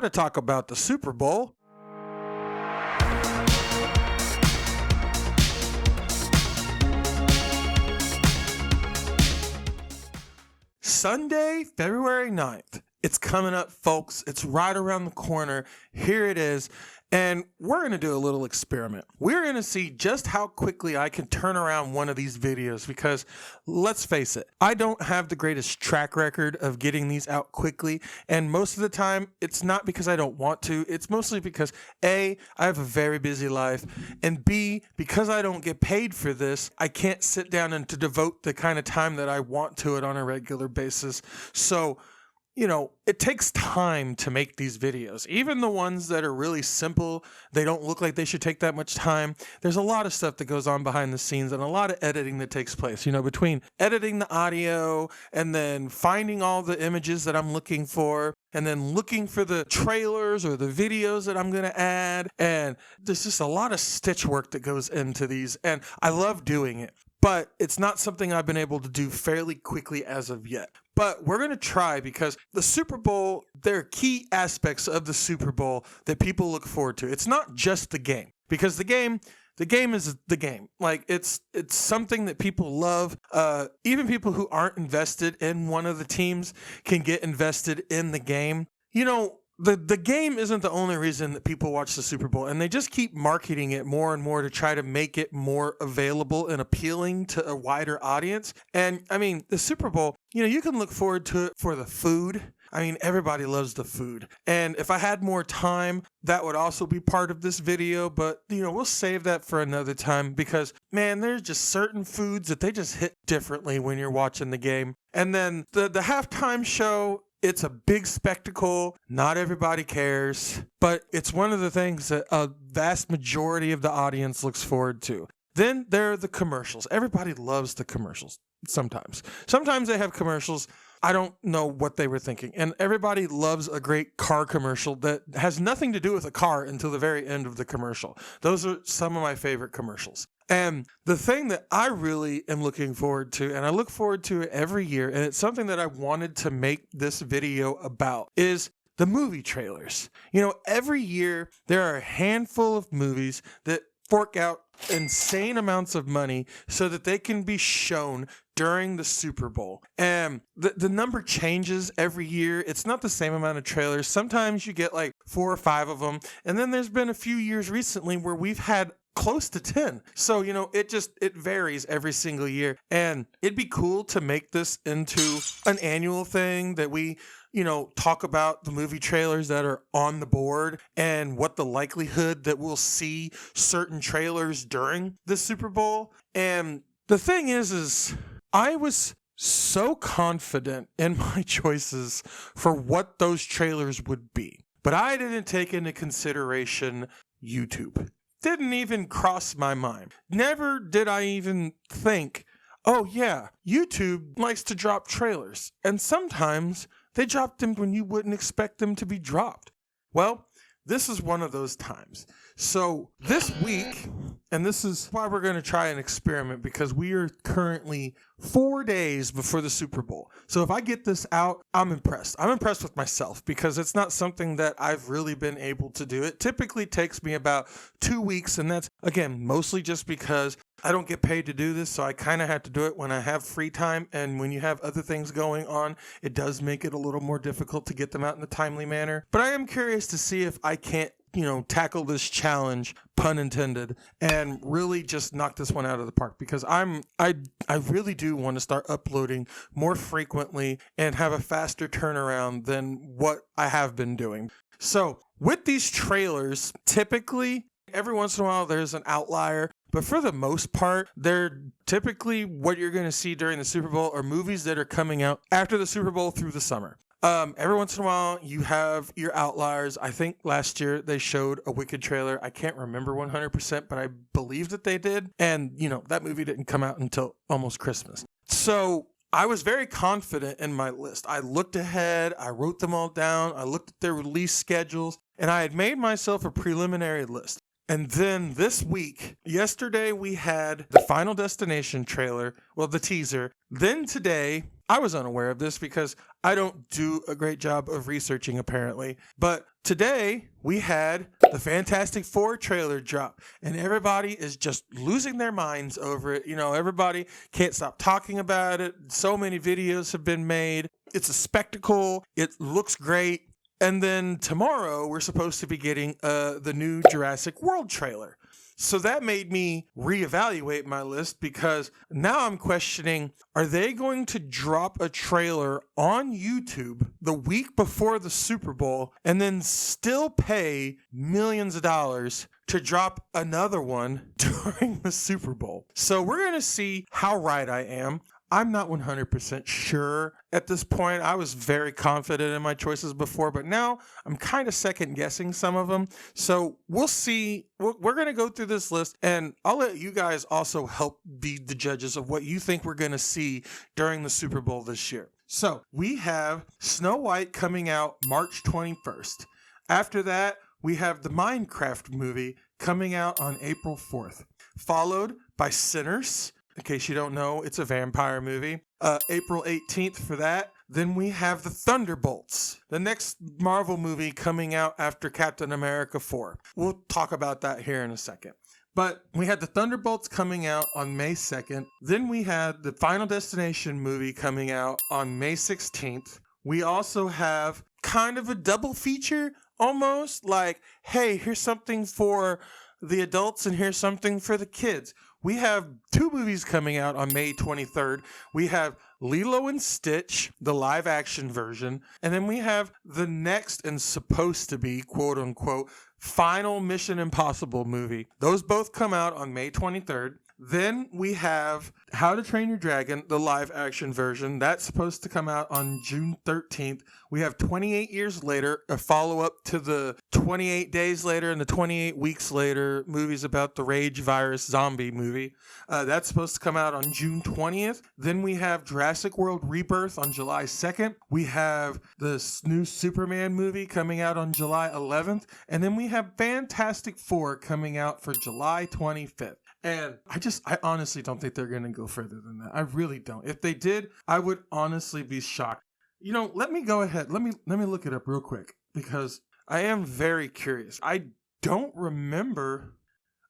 gotta talk about the Super Bowl. Sunday, February 9th. It's coming up, folks. It's right around the corner. Here it is. And we're going to do a little experiment. We're going to see just how quickly I can turn around one of these videos because, let's face it, I don't have the greatest track record of getting these out quickly. And most of the time, it's not because I don't want to. It's mostly because, A, I have a very busy life, and B, because I don't get paid for this, I can't sit down and to devote the kind of time that I want to it on a regular basis. So, it takes time to make these videos. Even the ones that are really simple, they don't look like they should take that much time. There's a lot of stuff that goes on behind the scenes and a lot of editing that takes place, between editing the audio and then finding all the images that I'm looking for and then looking for the trailers or the videos that I'm going to add. And there's just a lot of stitch work that goes into these, and I love doing it. But it's not something I've been able to do fairly quickly as of yet. But we're going to try because the Super Bowl, there are key aspects of the Super Bowl that people look forward to. It's not just the game, because the game is the game. Like it's something that people love. Even people who aren't invested in one of the teams can get invested in the game. The game isn't the only reason that people watch the Super Bowl, and they just keep marketing it more and more to try to make it more available and appealing to a wider audience. And I mean, the Super Bowl, you can look forward to it for the food. I mean, everybody loves the food. And if I had more time, that would also be part of this video. But, we'll save that for another time because, man, there's just certain foods that they just hit differently when you're watching the game. And then the halftime show, it's a big spectacle. Not everybody cares, but it's one of the things that a vast majority of the audience looks forward to. Then there are the commercials. Everybody loves the commercials sometimes. Sometimes they have commercials. I don't know what they were thinking. And everybody loves a great car commercial that has nothing to do with a car until the very end of the commercial. Those are some of my favorite commercials. And the thing that I really am looking forward to, and I look forward to it every year, and it's something that I wanted to make this video about, is the movie trailers. Every year there are a handful of movies that fork out insane amounts of money so that they can be shown during the Super Bowl. And the number changes every year. It's not the same amount of trailers. Sometimes you get like 4 or 5 of them. And then there's been a few years recently where we've had close to 10. So, it varies every single year. And it'd be cool to make this into an annual thing that we talk about the movie trailers that are on the board and what the likelihood that we'll see certain trailers during the Super Bowl. And the thing is I was so confident in my choices for what those trailers would be, but I didn't take into consideration YouTube. Didn't even cross my mind. Never did I even think, oh yeah, YouTube likes to drop trailers, and sometimes they drop them when you wouldn't expect them to be dropped. Well, this is one of those times. So this week, and this is why we're going to try an experiment, because we are currently 4 days before the Super Bowl. So if I get this out, I'm impressed. I'm impressed with myself because it's not something that I've really been able to do. It typically takes me about 2 weeks, and that's, again, mostly just because I don't get paid to do this, so I kind of have to do it when I have free time, and when you have other things going on, it does make it a little more difficult to get them out in a timely manner. But I am curious to see if I can't tackle this challenge, pun intended, and really just knock this one out of the park, because I really do want to start uploading more frequently and have a faster turnaround than what I have been doing. So with these trailers, typically every once in a while there's an outlier, but for the most part, they're typically what you're going to see during the Super Bowl are movies that are coming out after the Super Bowl through the summer. Every once in a while, you have your outliers. I think last year they showed a Wicked trailer. I can't remember 100%, but I believe that they did. And, that movie didn't come out until almost Christmas. So I was very confident in my list. I looked ahead. I wrote them all down. I looked at their release schedules, and I had made myself a preliminary list. And then this week, yesterday we had the Final Destination trailer, well, the teaser. Then today, I was unaware of this because I don't do a great job of researching apparently. But today we had the Fantastic Four trailer drop and everybody is just losing their minds over it. You know, everybody can't stop talking about it. So many videos have been made. It's a spectacle. It looks great. And then tomorrow we're supposed to be getting the new Jurassic World trailer. So that made me reevaluate my list because now I'm questioning, are they going to drop a trailer on YouTube the week before the Super Bowl and then still pay millions of dollars to drop another one during the Super Bowl? So we're going to see how right I am. I'm not 100% sure at this point. I was very confident in my choices before, but now I'm kind of second guessing some of them. So we'll see. We're going to go through this list and I'll let you guys also help be the judges of what you think we're going to see during the Super Bowl this year. So we have Snow White coming out March 21st. After that, we have the Minecraft movie coming out on April 4th, followed by Sinners. In case you don't know, it's a vampire movie. April 18th for that. Then we have the Thunderbolts, the next Marvel movie coming out after Captain America 4. We'll talk about that here in a second. But we had the Thunderbolts coming out on May 2nd. Then we had the Final Destination movie coming out on May 16th. We also have kind of a double feature, almost like, hey, here's something for the adults and here's something for the kids. We have two movies coming out on May 23rd. We have Lilo and Stitch, the live action version. And then we have the next and supposed to be, quote unquote, final Mission Impossible movie. Those both come out on May 23rd. Then we have How to Train Your Dragon, the live action version. That's supposed to come out on June 13th. We have 28 Years Later, a follow-up to the 28 Days Later and the 28 Weeks Later movies about the rage virus zombie movie. That's supposed to come out on June 20th. Then we have Jurassic World Rebirth on July 2nd. We have the new Superman movie coming out on July 11th. And then we have Fantastic Four coming out for July 25th. And I honestly don't think they're going to go further than that. I really don't. If they did, I would honestly be shocked. You know, let me go ahead. Let me look it up real quick because I am very curious. I don't remember.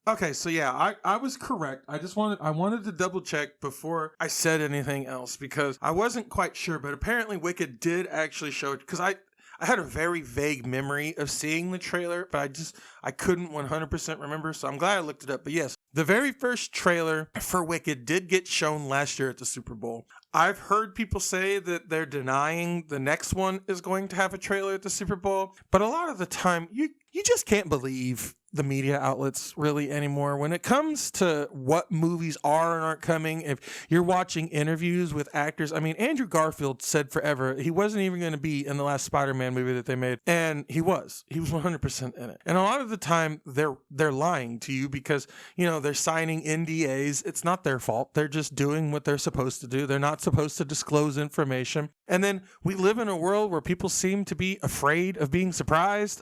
Okay, so yeah, I was correct. I wanted to double check before I said anything else because I wasn't quite sure, but apparently Wicked did actually show it because I had a very vague memory of seeing the trailer, but I couldn't 100% remember, so I'm glad I looked it up. But yes, the very first trailer for Wicked did get shown last year at the Super Bowl. I've heard people say that they're denying the next one is going to have a trailer at the Super Bowl, but a lot of the time, you just can't believe the media outlets really anymore. When it comes to what movies are and aren't coming, if you're watching interviews with actors, I mean, Andrew Garfield said forever he wasn't even going to be in the last Spider-Man movie that they made, and he was 100% in it. And a lot of the time they're lying to you because, you know, they're signing NDAs. It's not their fault. They're just doing what they're supposed to do. They're not supposed to disclose information. And then we live in a world where people seem to be afraid of being surprised.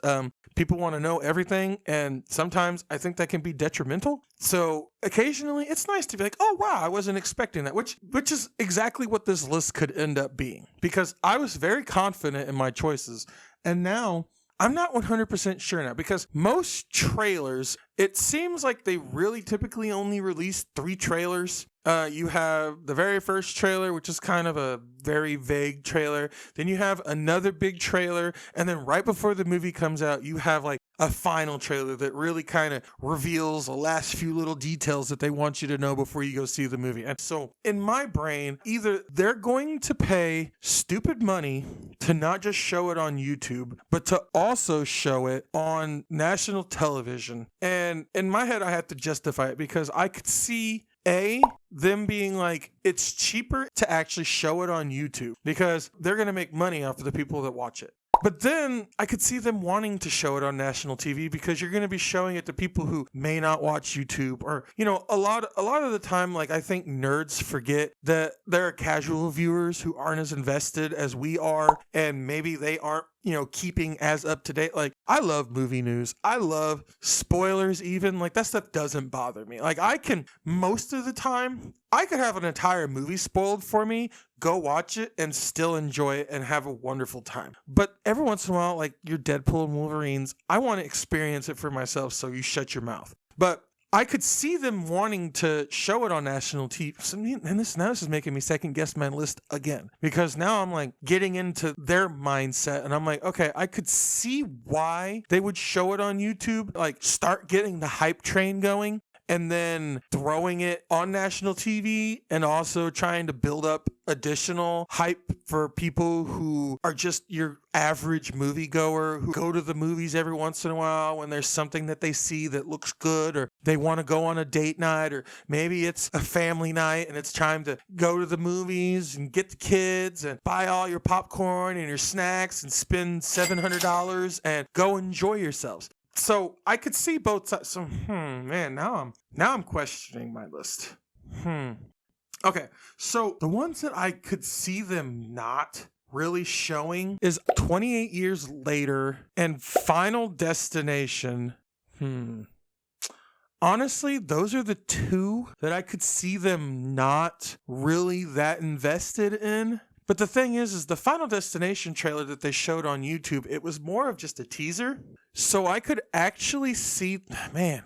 People want to know everything, and sometimes I think that can be detrimental. So occasionally it's nice to be like, oh wow, I wasn't expecting that, which is exactly what this list could end up being, because I was very confident in my choices, and now I'm not 100% sure now, because most trailers, it seems like they really typically only release 3 trailers. You have the very first trailer, which is kind of a very vague trailer. Then you have another big trailer. And then right before the movie comes out, you have like a final trailer that really kind of reveals the last few little details that they want you to know before you go see the movie. And so in my brain, either they're going to pay stupid money to not just show it on YouTube, but to also show it on national television. And in my head, I have to justify it because I could see them being like, it's cheaper to actually show it on YouTube because they're going to make money off of the people that watch it. But then I could see them wanting to show it on national TV because you're going to be showing it to people who may not watch YouTube, or, you know, a lot of the time, like, I think nerds forget that there are casual viewers who aren't as invested as we are, and maybe they aren't, you know, keeping as up to date. Like, I love movie news. I love spoilers even. Like, that stuff doesn't bother me. Like, most of the time, I could have an entire movie spoiled for me go watch it and still enjoy it and have a wonderful time. But every once in a while, like your Deadpool and Wolverines, I want to experience it for myself, so you shut your mouth. But I could see them wanting to show it on national TV. And this is making me second guess my list again, because now I'm like getting into their mindset and I'm like, okay, I could see why they would show it on YouTube, like start getting the hype train going, and then throwing it on national TV and also trying to build up additional hype for people who are just your average moviegoer who go to the movies every once in a while when there's something that they see that looks good, or they want to go on a date night, or maybe it's a family night and it's time to go to the movies and get the kids and buy all your popcorn and your snacks and spend $700 and go enjoy yourselves. So I could see both sides. So, man, now I'm questioning my list. Okay, so the ones that I could see them not really showing is 28 Years Later and Final Destination. Honestly, those are the two that I could see them not really that invested in. But the thing is the Final Destination trailer that they showed on YouTube, it was more of just a teaser. So I could actually see, man,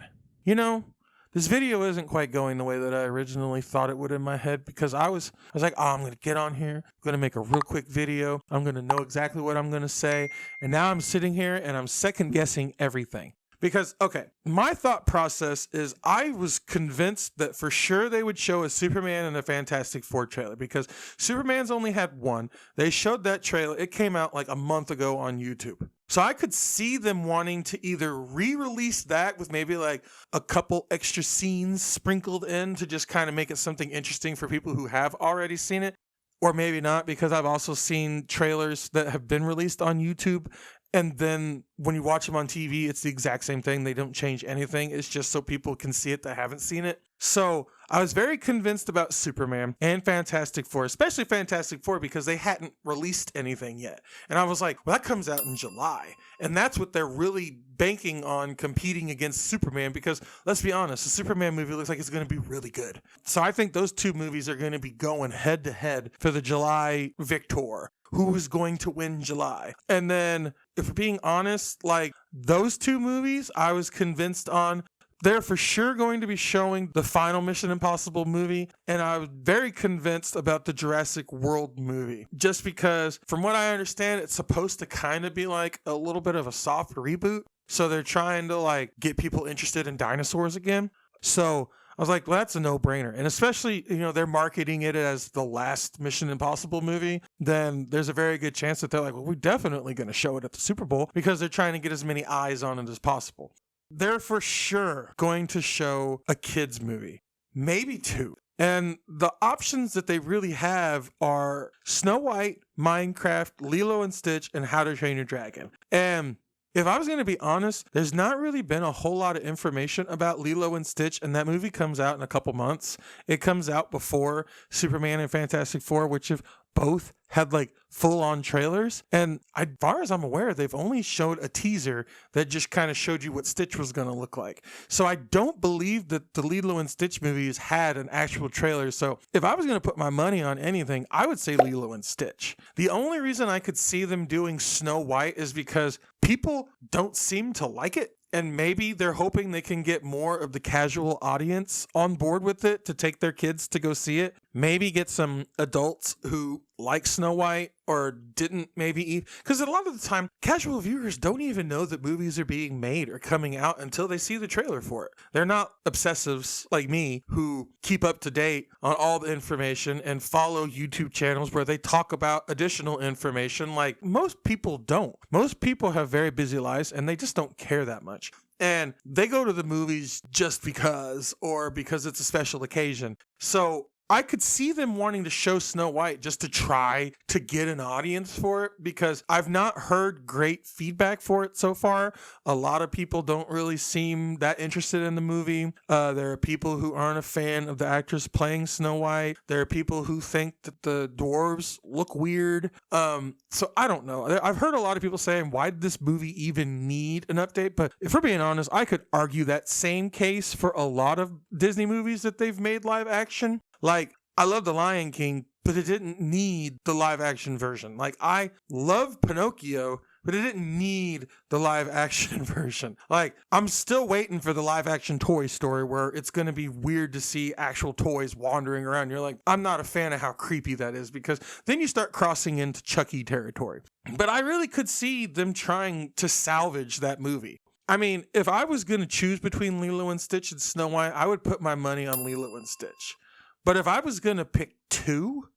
this video isn't quite going the way that I originally thought it would in my head, because I was like, I'm going to get on here. I'm going to make a real quick video. I'm going to know exactly what I'm going to say. And now I'm sitting here and I'm second guessing everything. Because, okay, my thought process is I was convinced that for sure they would show a Superman and a Fantastic Four trailer, because Superman's only had one. They showed that trailer. It came out like a month ago on YouTube. So I could see them wanting to either re-release that with maybe like a couple extra scenes sprinkled in to just kind of make it something interesting for people who have already seen it. Or maybe not, because I've also seen trailers that have been released on YouTube, and then when you watch them on TV, it's the exact same thing. They don't change anything. It's just so people can see it that haven't seen it. So I was very convinced about Superman and Fantastic Four, especially Fantastic Four, because they hadn't released anything yet. And I was like, well, that comes out in July. And that's what they're really banking on, competing against Superman, because let's be honest, the Superman movie looks like it's going to be really good. So I think those two movies are going to be going head to head for the July victor. Who is going to win July? And then, if we're being honest, like those two movies, I was convinced on, they're for sure going to be showing the final Mission Impossible movie. And I was very convinced about the Jurassic World movie, just because from what I understand, it's supposed to kind of be like a little bit of a soft reboot. So they're trying to like get people interested in dinosaurs again. So I was like, well, that's a no-brainer. And especially, they're marketing it as the last Mission Impossible movie, then there's a very good chance that they're like, well, we're definitely going to show it at the Super Bowl, because they're trying to get as many eyes on it as possible. They're for sure going to show a kids movie, maybe two. And the options that they really have are Snow White, Minecraft, Lilo and Stitch, and How to Train Your Dragon. And if I was going to be honest, there's not really been a whole lot of information about Lilo and Stitch, and that movie comes out in a couple months. It comes out before Superman and Fantastic Four, which have both had like full-on trailers. And as far as I'm aware, they've only showed a teaser that just kind of showed you what Stitch was going to look like. So I don't believe that the Lilo and Stitch movies had an actual trailer. So if I was going to put my money on anything, I would say Lilo and Stitch. The only reason I could see them doing Snow White is because people don't seem to like it. And maybe they're hoping they can get more of the casual audience on board with it to take their kids to go see it. Maybe get some adults who like Snow White or didn't maybe, because a lot of the time, casual viewers don't even know that movies are being made or coming out until they see the trailer for it. They're not obsessives like me who keep up to date on all the information and follow YouTube channels where they talk about additional information like most people don't. Most people have very busy lives and they just don't care that much. And they go to the movies just because, or because it's a special occasion. So I could see them wanting to show Snow White just to try to get an audience for it, because I've not heard great feedback for it so far. A lot of people don't really seem that interested in the movie. There are people who aren't a fan of the actress playing Snow White. There are people who think that the dwarves look weird. So I don't know. I've heard a lot of people saying, why did this movie even need an update? But if we're being honest, I could argue that same case for a lot of Disney movies that they've made live action. Like, I love The Lion King. but it didn't need the live action version. Like, I love Pinocchio, but it didn't need the live action version. Like, I'm still waiting for the live action Toy Story where it's going to be weird to see actual toys wandering around. You're like, I'm not a fan of how creepy that is, because then you start crossing into Chucky territory. But I really could see them trying to salvage that movie. I mean, if I was going to choose between Lilo and Stitch and Snow White, I would put my money on Lilo and Stitch. But if I was going to pick two,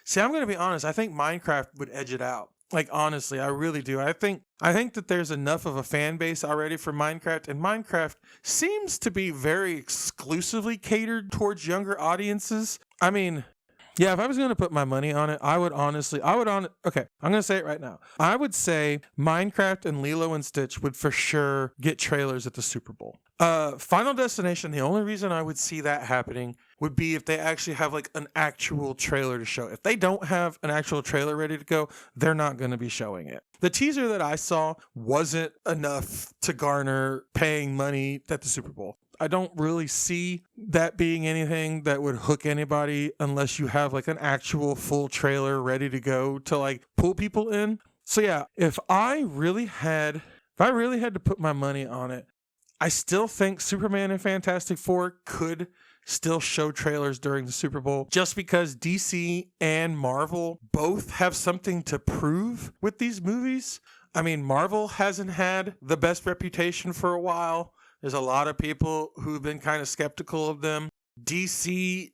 see, I'm going to be honest, I think Minecraft would edge it out. Like, honestly, I really do. I think that there's enough of a fan base already for Minecraft, and Minecraft seems to be very exclusively catered towards younger audiences. I mean, yeah, if I was going to put my money on it, okay, I'm going to say it right now. I would say Minecraft and Lilo and Stitch would for sure get trailers at the Super Bowl. Final Destination, the only reason I would see that happening would be if they actually have like an actual trailer to show. If they don't have an actual trailer ready to go, they're not going to be showing it. The teaser that I saw wasn't enough to garner paying money at the Super Bowl. I don't really see that being anything that would hook anybody unless you have like an actual full trailer ready to go to like pull people in. So yeah, if I really had to put my money on it, I still think Superman and Fantastic Four could still show trailers during the Super Bowl, just because DC and Marvel both have something to prove with these movies. I mean, Marvel hasn't had the best reputation for a while. There's a lot of people who've been kind of skeptical of them. DC's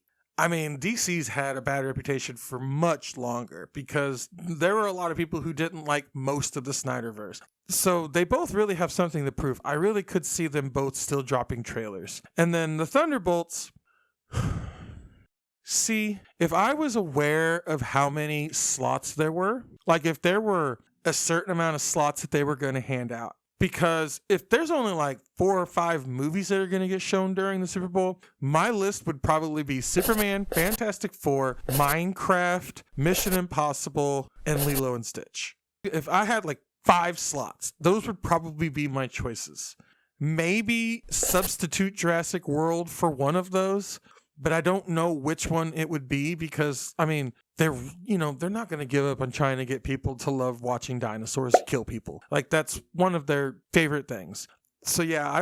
had a bad reputation for much longer because there were a lot of people who didn't like most of the Snyderverse. So they both really have something to prove. I really could see them both still dropping trailers. And then the Thunderbolts, see, if I was aware of how many slots there were, like if there were a certain amount of slots that they were going to hand out, because if there's only like 4 or 5 movies that are going to get shown during the Super Bowl, my list would probably be Superman, Fantastic Four, Minecraft, Mission Impossible, and Lilo and Stitch. If I had like 5 slots, those would probably be my choices. Maybe substitute Jurassic World for one of those, but I don't know which one it would be because, I mean, they're not going to give up on trying to get people to love watching dinosaurs kill people. Like, that's one of their favorite things. So yeah,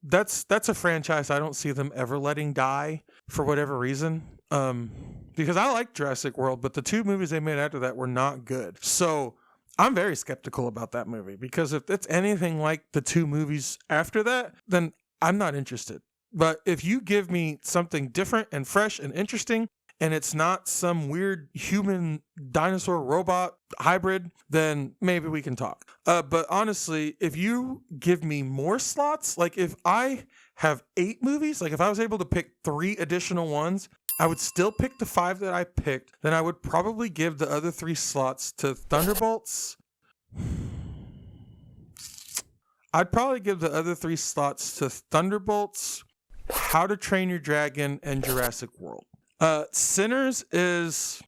that's a franchise I don't see them ever letting die for whatever reason. Because I like Jurassic World, but the 2 movies they made after that were not good. So I'm very skeptical about that movie, because if it's anything like the 2 movies after that, then I'm not interested. But if you give me something different and fresh and interesting, and it's not some weird human dinosaur robot hybrid, then maybe we can talk. But honestly, if you give me more slots, like if I have 8 movies, like if I was able to pick 3 additional ones, I would still pick the 5 that I picked. Then I would probably give the other 3 slots to Thunderbolts. I'd probably give the other 3 slots to Thunderbolts, How to Train Your Dragon, and Jurassic World. Sinners is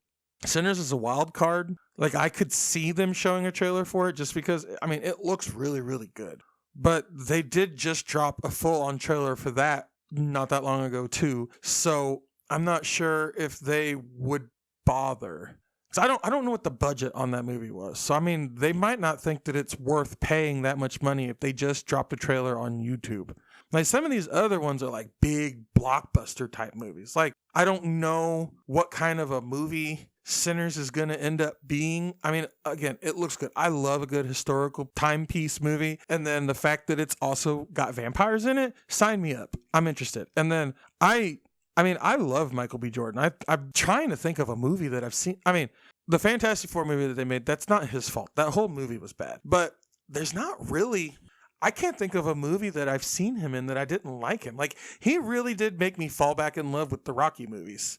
a wild card. Like, I could see them showing a trailer for it just because, I mean, it looks really, really good. But they did just drop a full-on trailer for that not that long ago, too. So I'm not sure if they would bother. So I don't know what the budget on that movie was. So, I mean, they might not think that it's worth paying that much money if they just dropped a trailer on YouTube. Like, some of these other ones are like big blockbuster type movies. Like, I don't know what kind of a movie Sinners is going to end up being. I mean, again, it looks good. I love a good historical timepiece movie. And then the fact that it's also got vampires in it, sign me up. I'm interested. And then I love Michael B. Jordan. I'm trying to think of a movie that I've seen. I mean, the Fantastic Four movie that they made, that's not his fault. That whole movie was bad. But there's not really... I can't think of a movie that I've seen him in that I didn't like him. Like, he really did make me fall back in love with the Rocky movies.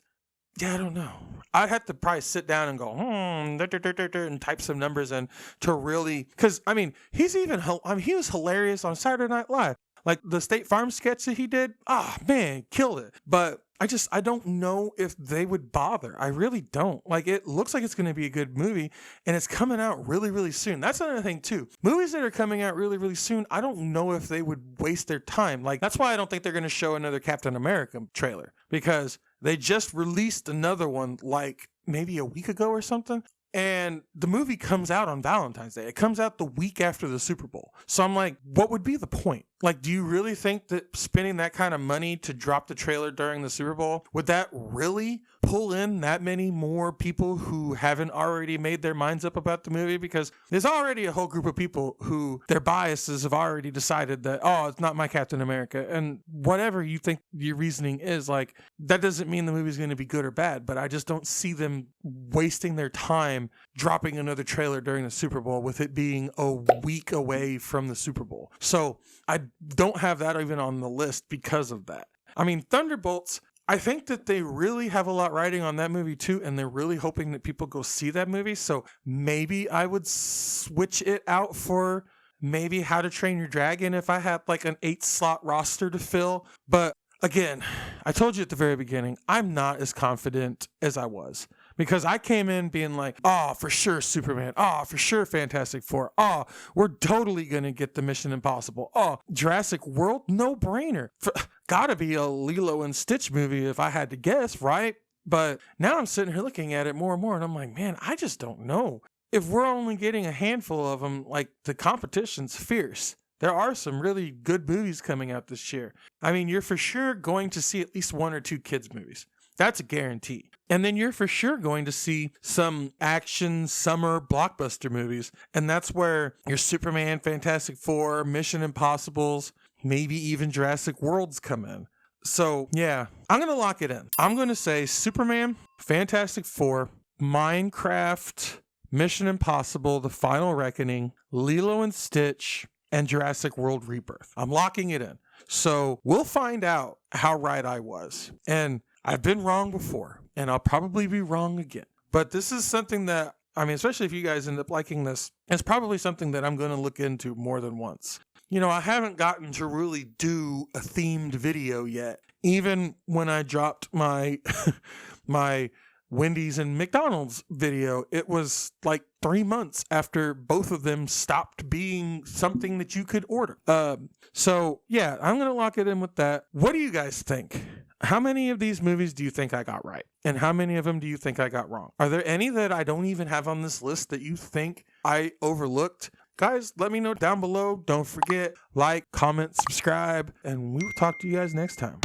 Yeah, I don't know. I'd have to probably sit down and go, and type some numbers in to really... Because, I mean, he was hilarious on Saturday Night Live. Like, the State Farm sketch that he did, man, killed it. But I don't know if they would bother. I really don't. Like, it looks like it's going to be a good movie, and it's coming out really, really soon. That's another thing, too. Movies that are coming out really, really soon, I don't know if they would waste their time. Like, that's why I don't think they're going to show another Captain America trailer, because They just released another one like maybe a week ago or something. And the movie comes out on Valentine's Day. It comes out the week after the Super Bowl. So I'm like, what would be the point? Like, do you really think that spending that kind of money to drop the trailer during the Super Bowl, would that really pull in that many more people who haven't already made their minds up about the movie? Because there's already a whole group of people who their biases have already decided that, oh, it's not my Captain America. And whatever you think your reasoning is, like, that doesn't mean the movie's going to be good or bad, but I just don't see them wasting their time dropping another trailer during the Super Bowl with it being a week away from the Super Bowl. So I don't have that even on the list because of that. I mean, Thunderbolts, I think that they really have a lot riding on that movie too, and they're really hoping that people go see that movie. So maybe I would switch it out for maybe How to Train Your Dragon if I had like an 8-slot roster to fill. But again, I told you at the very beginning, I'm not as confident as I was. Because I came in being like, oh, for sure Superman. Oh, for sure Fantastic Four. Oh, we're totally going to get the Mission Impossible. Oh, Jurassic World, no brainer. Gotta be a Lilo and Stitch movie if I had to guess, right? But now I'm sitting here looking at it more and more, and I'm like, man, I just don't know. If we're only getting a handful of them, like, the competition's fierce. There are some really good movies coming out this year. I mean, you're for sure going to see at least 1 or 2 kids' movies. That's a guarantee. And then you're for sure going to see some action summer blockbuster movies. And that's where your Superman, Fantastic Four, Mission Impossibles, maybe even Jurassic Worlds come in. So yeah, I'm going to lock it in. I'm going to say Superman, Fantastic Four, Minecraft, Mission Impossible, The Final Reckoning, Lilo and Stitch, and Jurassic World Rebirth. I'm locking it in. So we'll find out how right I was. And I've been wrong before, and I'll probably be wrong again. But this is something that, I mean, especially if you guys end up liking this, it's probably something that I'm going to look into more than once. You know, I haven't gotten to really do a themed video yet. Even when I dropped my my Wendy's and McDonald's video, it was like 3 months after both of them stopped being something that you could order. So yeah, I'm going to lock it in with that. What do you guys think? How many of these movies do you think I got right? And how many of them do you think I got wrong? Are there any that I don't even have on this list that you think I overlooked? Guys, let me know down below. Don't forget, like, comment, subscribe, and we will talk to you guys next time.